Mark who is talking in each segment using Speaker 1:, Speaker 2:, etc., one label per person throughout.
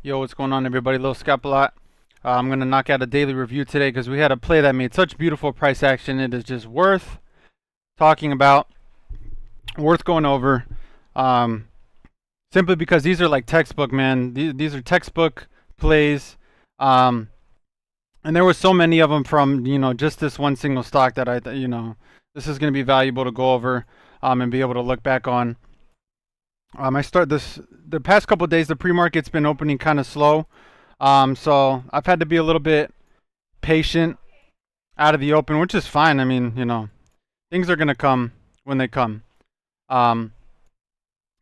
Speaker 1: Yo, what's going on, everybody? Lil Scapalot. I'm going to knock out a daily review today because we had a play that made such beautiful price action. It is just worth talking about, worth going over. Um, Simply because these are like textbook, man. These are textbook plays. Um, and there was so many of them from, just this one single stock that this is going to be valuable to go over and be able to look back on. I start this the past couple of days. The pre-market's been opening kind of slow, so I've had to be a little bit patient out of the open, which is fine. I mean, things are gonna come when they come, um,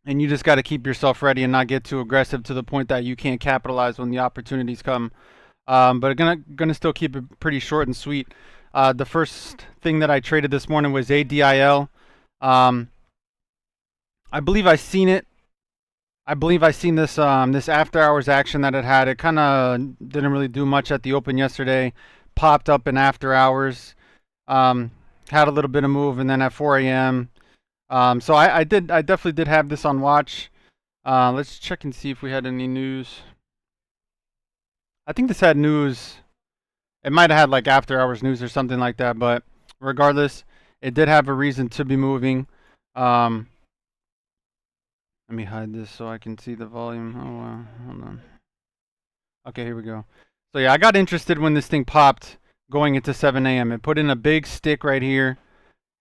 Speaker 1: and you just got to keep yourself ready and not get too aggressive to the point that you can't capitalize when the opportunities come. But gonna still keep it pretty short and sweet. The first thing that I traded this morning was ADIL. Um, I believe I seen this after hours action that it had. It kind of didn't really do much at the open yesterday. Popped up in after hours. Um, Had a little bit of move, and then at 4 a.m. So I definitely did have this on watch. Let's check and see if we had any news. I think this had news. It might have had like after hours news or something like that, but regardless, it did have a reason to be moving. Um, Let me hide this so I can see the volume. Hold on. Okay, here we go. So yeah, I got interested when this thing popped going into 7 a.m. It put in a big stick right here.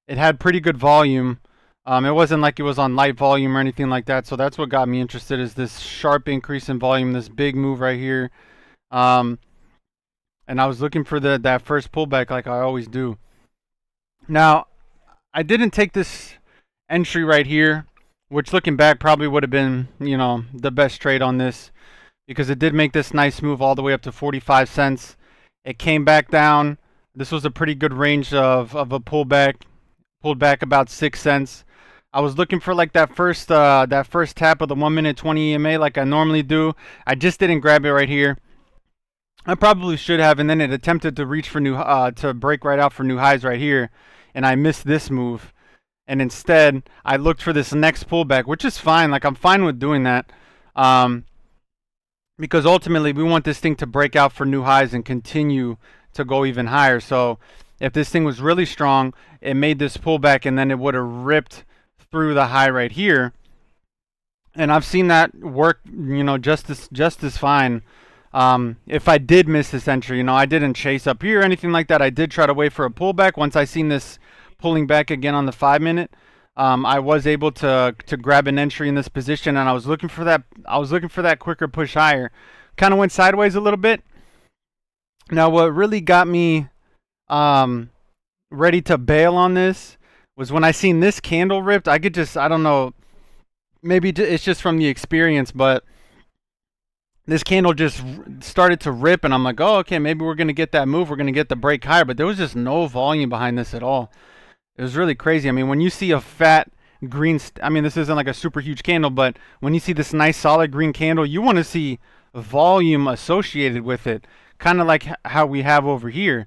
Speaker 1: It had pretty good volume. It wasn't like it was on light volume or anything like that. So that's what got me interested, is this sharp increase in volume, this big move right here. And I was looking for that first pullback like I always do. Now, I didn't take this entry right here, which looking back probably would have been, the best trade on this, because it did make this nice move all the way up to 45 cents. It came back down. This was a pretty good range of a pullback. Pulled back about 6 cents. I was looking for like that first tap of the 1 minute 20 EMA like I normally do. I just didn't grab it right here. I probably should have, and then it attempted to reach for to break right out for new highs right here, and I missed this move. And instead, I looked for this next pullback, which is fine. Like, I'm fine with doing that, because ultimately we want this thing to break out for new highs and continue to go even higher. So if this thing was really strong, it made this pullback, and then it would have ripped through the high right here. And I've seen that work, just as fine. If I did miss this entry, I didn't chase up here or anything like that. I did try to wait for a pullback. Once I seen this pulling back again on the 5 minute, I was able to grab an entry in this position, and I was looking for that quicker push higher. Kind of went sideways a little bit. Now, what really got me ready to bail on this was when I seen this candle ripped. I don't know, maybe it's just from the experience, but this candle just started to rip, and I'm like, oh, okay, maybe we're going to get that move. We're going to get the break higher, but there was just no volume behind this at all. It was really crazy. I mean, when you see a fat green, this isn't like a super huge candle, but when you see this nice solid green candle, you want to see volume associated with it, kind of like how we have over here.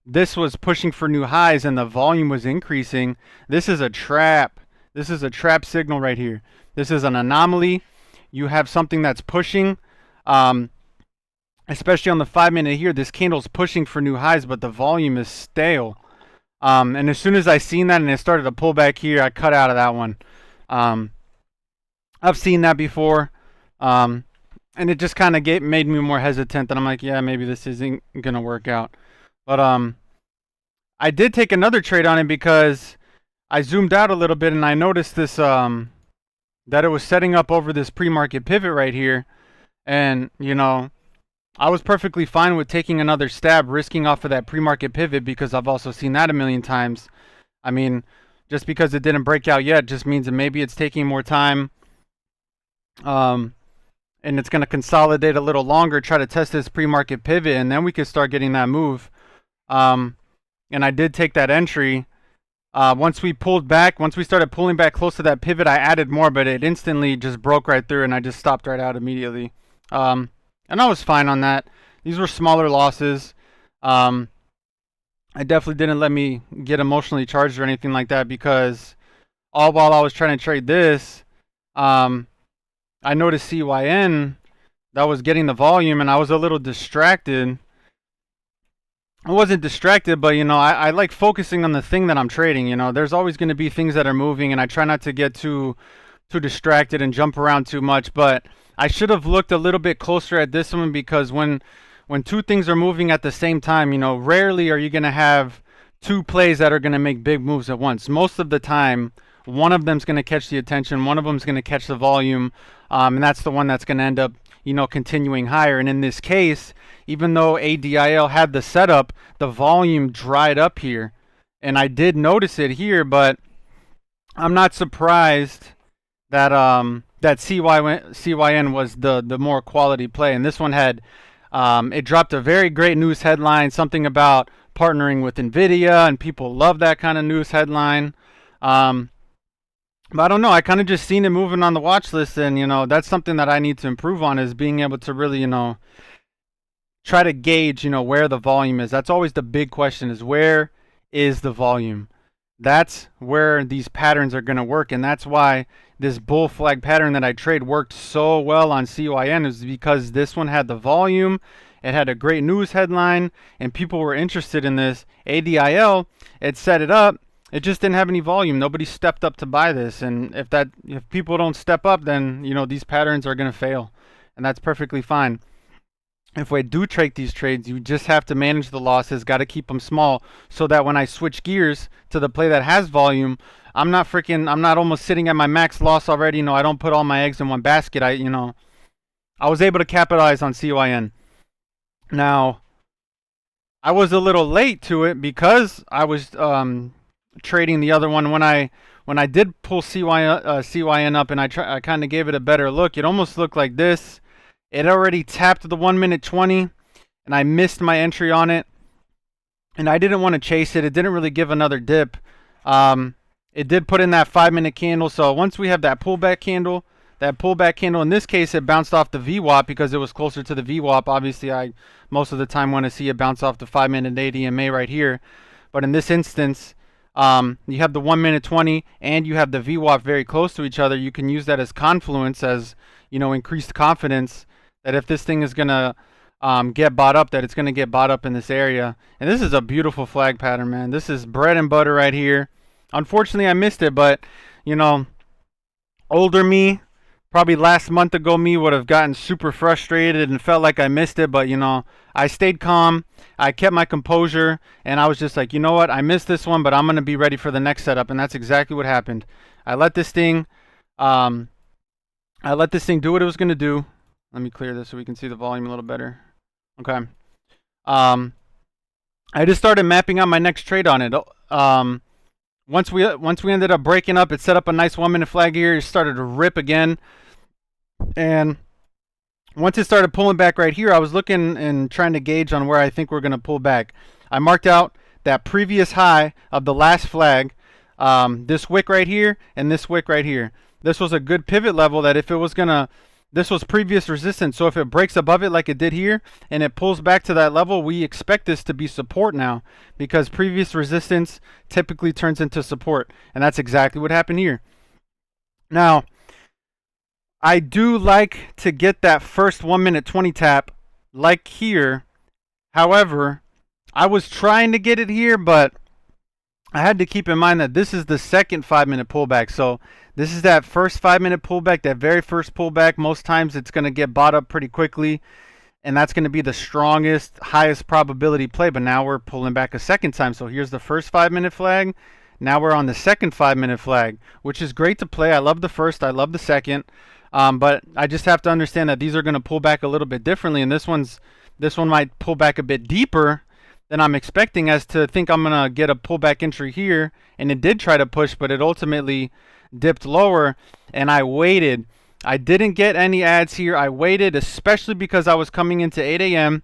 Speaker 1: This was pushing for new highs, and the volume was increasing. This is a trap. This is a trap signal right here. This is an anomaly. You have something that's pushing, especially on the 5 minute here. This candle's pushing for new highs, but the volume is stale. And as soon as I seen that and it started to pull back here, I cut out of that one. I've seen that before, and it just kind of made me more hesitant. And I'm like, yeah, maybe this isn't gonna work out. But I did take another trade on it because I zoomed out a little bit and I noticed this that it was setting up over this pre-market pivot right here, and I was perfectly fine with taking another stab, risking off of that pre-market pivot, because I've also seen that a million times. I mean, just because it didn't break out yet just means that maybe it's taking more time, and it's going to consolidate a little longer, try to test this pre-market pivot, and then we could start getting that move. And I did take that entry. Once we started pulling back close to that pivot, I added more, but it instantly just broke right through, and I just stopped right out immediately. And I was fine on that. These were smaller losses. I definitely didn't let me get emotionally charged or anything like that, because all while I was trying to trade this, I noticed CYN that was getting the volume, and I was a little distracted. I wasn't distracted, but I like focusing on the thing that I'm trading. There's always going to be things that are moving, and I try not to get too distracted and jump around too much. But I should have looked a little bit closer at this one, because when two things are moving at the same time, rarely are you going to have two plays that are going to make big moves at once. Most of the time, one of them's going to catch the attention, one of them's going to catch the volume, and that's the one that's going to end up continuing higher. And in this case, even though ADIL had the setup, the volume dried up here. And I did notice it here, but I'm not surprised that that CYN was the more quality play. And this one had it dropped a very great news headline, something about partnering with NVIDIA, and people love that kind of news headline. But I don't know. I kind of just seen it moving on the watch list, and that's something that I need to improve on, is being able to really try to gauge where the volume is. That's always the big question: is where is the volume? That's where these patterns are going to work, and that's why this bull flag pattern that I trade worked so well on CYN, is because this one had the volume, it had a great news headline, and people were interested in this. ADIL, it set it up, it just didn't have any volume. Nobody stepped up to buy this, and if people don't step up, then these patterns are going to fail, and that's perfectly fine. If we do trade these trades, you just have to manage the losses, got to keep them small, so that when I switch gears to the play that has volume, I'm not almost sitting at my max loss already. I don't put all my eggs in one basket. I was able to capitalize on CYN. Now, I was a little late to it because I was trading the other one. When I did pull CYN up, and I kind of gave it a better look, it almost looked like this. It already tapped the 1 minute 20, and I missed my entry on it, and I didn't want to chase it. It didn't really give another dip. It did put in that 5 minute candle. So once we have that pullback candle, in this case, it bounced off the VWAP because it was closer to the VWAP. Obviously, I most of the time want to see it bounce off the 5 minute ADMA right here. But in this instance, you have the 1 minute 20 and you have the VWAP very close to each other. You can use that as confluence, as increased confidence that if this thing is gonna get bought up, that it's gonna get bought up in this area. And this is a beautiful flag pattern, man. This is bread and butter right here. Unfortunately, I missed it, but older me, probably last month ago me, would have gotten super frustrated and felt like I missed it. But I stayed calm, I kept my composure, and I was just like, you know what, I missed this one, but I'm gonna be ready for the next setup. And that's exactly what happened. I let this thing do what it was gonna do. Let me clear this so we can see the volume a little better. Okay. I just started mapping out my next trade on it. Once we ended up breaking up, it set up a nice 1 minute flag here. It started to rip again, and once it started pulling back right here, I was looking and trying to gauge on where I think we're gonna pull back. I marked out that previous high of the last flag, this wick right here and this wick right here. This was a good pivot level that if it was gonna this was previous resistance, so if it breaks above it like it did here and it pulls back to that level, we expect this to be support now, because previous resistance typically turns into support, and that's exactly what happened here. Now, I do like to get that first 1 minute 20 tap like here. However, I was trying to get it here, but I had to keep in mind that this is the second 5 minute pullback. So this is that first 5 minute pullback, that very first pullback. Most times it's going to get bought up pretty quickly, and that's going to be the strongest, highest probability play. But now we're pulling back a second time. So here's the first 5 minute flag. Now we're on the second 5 minute flag, which is great to play. I love the first, I love the second. But I just have to understand that these are going to pull back a little bit differently, and this one might pull back a bit deeper than I'm expecting, as to think I'm going to get a pullback entry here. And it did try to push, but it ultimately dipped lower, and I waited. I didn't get any ads here. I waited, especially because I was coming into 8 a.m.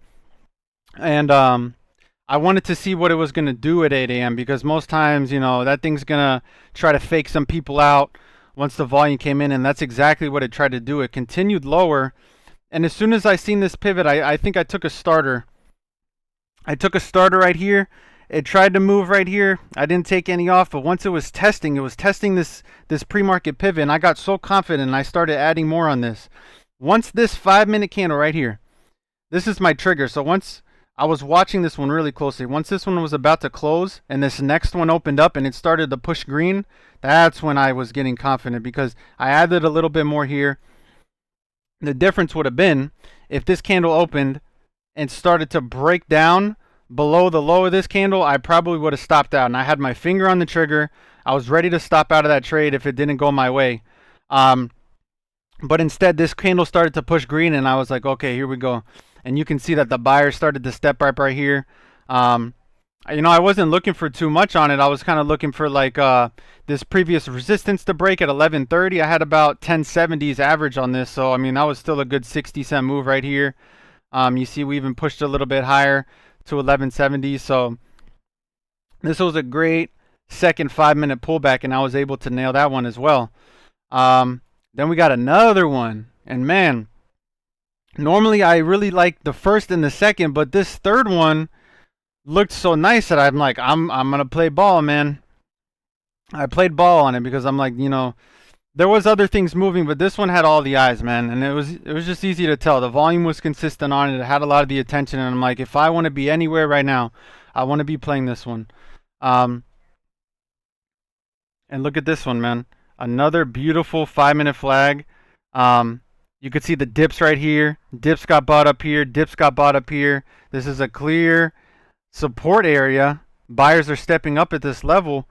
Speaker 1: and I wanted to see what it was going to do at 8 a.m. because most times, that thing's going to try to fake some people out once the volume came in, and that's exactly what it tried to do. It continued lower, and as soon as I seen this pivot, I think I took a starter. I took a starter right here. It tried to move right here. I didn't take any off, but once it was testing this pre-market pivot, and I got so confident, and I started adding more on this. Once this 5-minute candle right here, this is my trigger. So once I was watching this one really closely, once this one was about to close and this next one opened up and it started to push green, that's when I was getting confident, because I added a little bit more here. The difference would have been if this candle opened and started to break down below the low of this candle, I probably would have stopped out. And I had my finger on the trigger. I was ready to stop out of that trade if it didn't go my way. But instead, this candle started to push green, and I was like, okay, here we go. And you can see that the buyer started to step up right here. I wasn't looking for too much on it. I was kind of looking for like this previous resistance to break at 1130. I had about 1070s average on this, so I mean that was still a good 60-cent move right here. You see we even pushed a little bit higher to 1170. So this was a great second 5-minute pullback, and I was able to nail that one as well. Then we got another one, and man, normally I really like the first and the second, but this third one looked so nice that I'm like, I'm gonna play ball, man. I played ball on it because I'm like, there was other things moving, but this one had all the eyes, man, and it was just easy to tell. The volume was consistent on it. It had a lot of the attention, and I'm like, if I want to be anywhere right now, I want to be playing this one. And look at this one, man. Another beautiful 5-minute flag. You could see the dips right here. Dips got bought up here. Dips got bought up here. This is a clear support area. Buyers are stepping up at this level.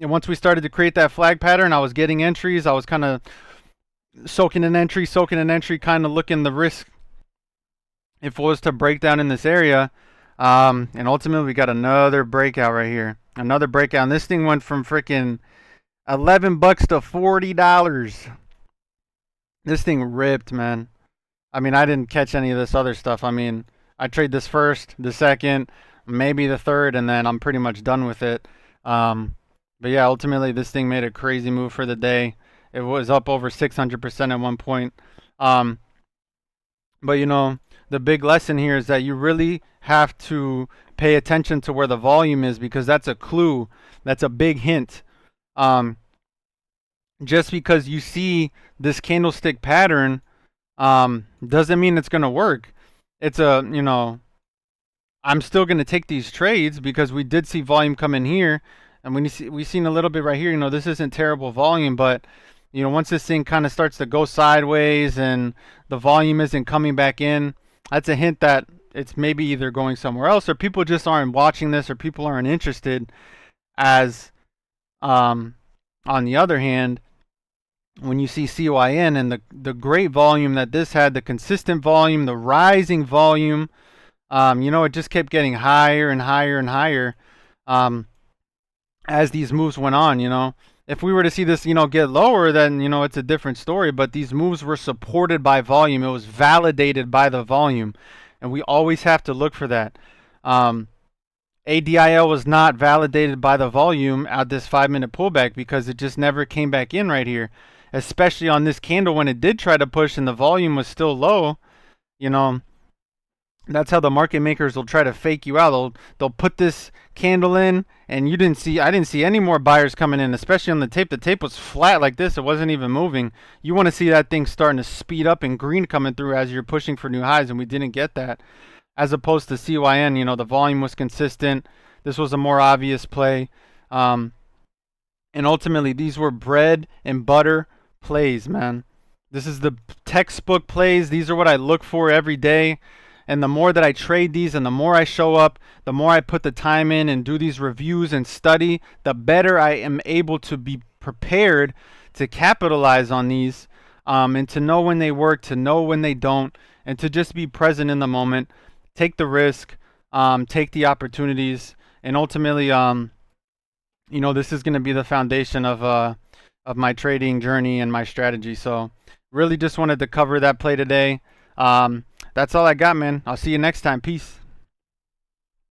Speaker 1: And once we started to create that flag pattern, I was getting entries. I was kind of soaking an entry, kind of looking the risk if it was to break down in this area. And ultimately, we got another breakout right here. Another breakout. And this thing went from freaking $11 to $40. This thing ripped, man. I mean, I didn't catch any of this other stuff. I mean, I trade this first, the second, maybe the third, and then I'm pretty much done with it. But yeah, ultimately this thing made a crazy move for the day. It was up over 600% at one point. But the big lesson here is that you really have to pay attention to where the volume is, because that's a clue. That's a big hint. Just because you see this candlestick pattern doesn't mean it's going to work. It's I'm still going to take these trades because we did see volume come in here, and we've seen a little bit right here. This isn't terrible volume, but once this thing kind of starts to go sideways and the volume isn't coming back in, that's a hint that it's maybe either going somewhere else, or people just aren't watching this, or people aren't interested. As on the other hand, when you see CYN and the great volume that this had, the consistent volume, the rising volume, it just kept getting higher and higher and higher as these moves went on. If we were to see this, get lower, then, it's a different story. But these moves were supported by volume. It was validated by the volume. And we always have to look for that. ADIL was not validated by the volume at this 5-minute pullback because it just never came back in right here. Especially on this candle when it did try to push and the volume was still low. That's how the market makers will try to fake you out. They'll put this candle in, and I didn't see any more buyers coming in, especially on the tape. The tape was flat like this. It wasn't even moving. You want to see that thing starting to speed up and green coming through as you're pushing for new highs, and we didn't get that. As opposed to CYN, the volume was consistent. This was a more obvious play. And ultimately, these were bread and butter plays, man. This is the textbook plays. These are what I look for every day. And the more that I trade these and the more I show up, the more I put the time in and do these reviews and study, the better I am able to be prepared to capitalize on these, and to know when they work, to know when they don't, and to just be present in the moment, take the risk, take the opportunities, and ultimately, this is going to be the foundation of my trading journey and my strategy. So really just wanted to cover that play today. That's all I got, man. I'll see you next time. Peace.